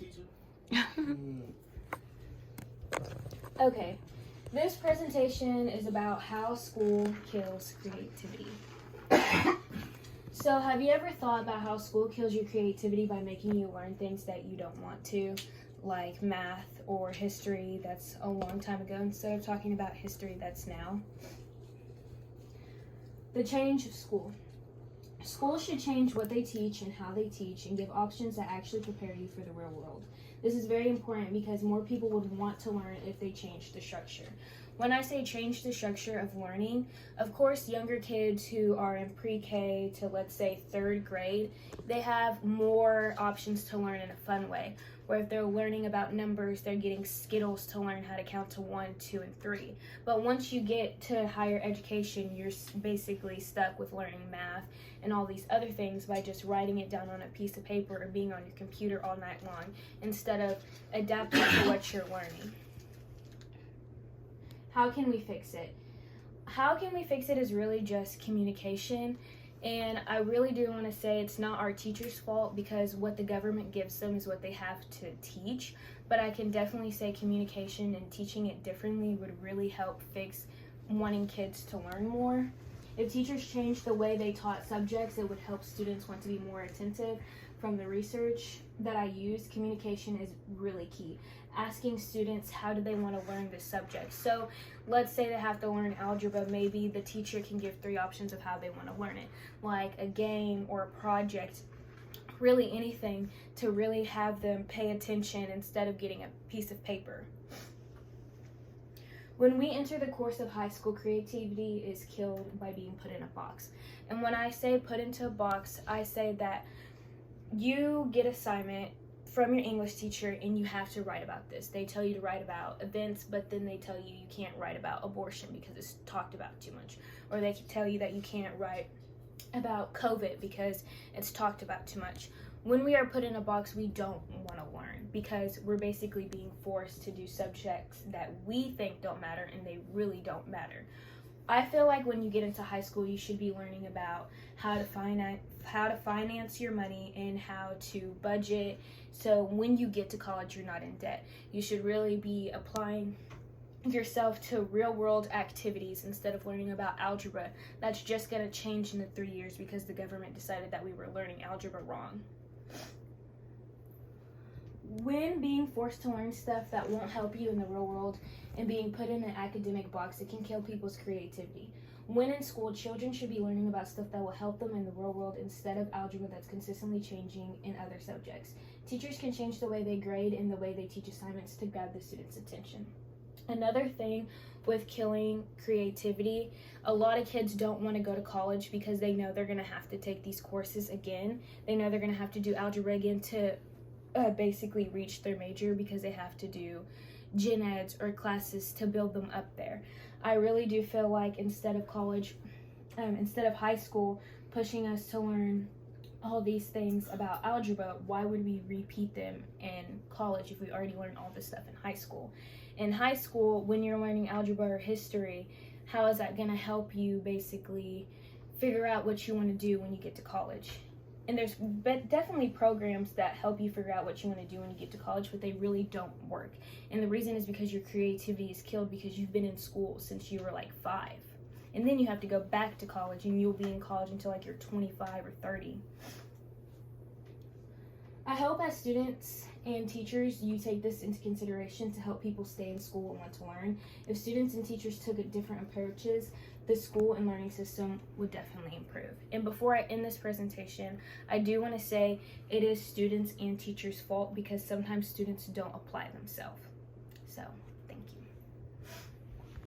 teacher. Okay, this presentation is about how school kills creativity. So have you ever thought about how school kills your creativity by making you learn things that you don't want to, like math or history that's a long time ago, instead of talking about history that's now? The change of school. Schools should change what they teach and how they teach and give options that actually prepare you for the real world. This is very important because more people would want to learn if they changed the structure. When I say change the structure of learning, of course, younger kids who are in pre-K to, let's say, 3rd grade, they have more options to learn in a fun way. Where if they're learning about numbers, they're getting Skittles to learn how to count to 1, 2, and 3. But once you get to higher education, you're basically stuck with learning math and all these other things by just writing it down on a piece of paper or being on your computer all night long instead of adapting to what you're learning. How can we fix it? How can we fix it is really just communication. And I really do want to say it's not our teachers' fault because what the government gives them is what they have to teach. But I can definitely say communication and teaching it differently would really help fix wanting kids to learn more. If teachers changed the way they taught subjects, it would help students want to be more attentive. From the research that I use, communication is really key. Asking students how do they want to learn this subject. So let's say they have to learn algebra, maybe the teacher can give 3 options of how they want to learn it, like a game or a project, really anything to really have them pay attention instead of getting a piece of paper. When we enter the course of high school, creativity is killed by being put in a box. And when I say put into a box, I say that you get assignment from your English teacher and you have to write about this. They tell you to write about events, but then they tell you you can't write about abortion because it's talked about too much. Or they tell you that you can't write about COVID because it's talked about too much. When we are put in a box, we don't want to learn because we're basically being forced to do subjects that we think don't matter and they really don't matter. I feel like when you get into high school, you should be learning about how to finance your money and how to budget. So when you get to college, you're not in debt. You should really be applying yourself to real world activities instead of learning about algebra. That's just going to change in the 3 years because the government decided that we were learning algebra wrong. When being forced to learn stuff that won't help you in the real world and being put in an academic box, it can kill people's creativity. When in school, children should be learning about stuff that will help them in the real world instead of algebra that's consistently changing in other subjects. Teachers can change the way they grade and the way they teach assignments to grab the students' attention. Another thing with killing creativity, a lot of kids don't want to go to college because they know they're going to have to take these courses again. They know they're going to have to do algebra again to basically reach their major because they have to do gen eds or classes to build them up there. I really do feel like instead of high school pushing us to learn all these things about algebra, why would we repeat them in college if we already learned all this stuff in high school? In high school, when you're learning algebra or history, how is that going to help you basically figure out what you want to do when you get to college? And there's definitely programs that help you figure out what you want to do when you get to college, but they really don't work. And the reason is because your creativity is killed because you've been in school since you were like 5. And then you have to go back to college and you'll be in college until like you're 25 or 30. I hope as students and teachers, you take this into consideration to help people stay in school and want to learn. If students and teachers took different approaches, the school and learning system would definitely improve. And before I end this presentation, I do want to say it is students and teachers' fault because sometimes students don't apply themselves. So, thank you.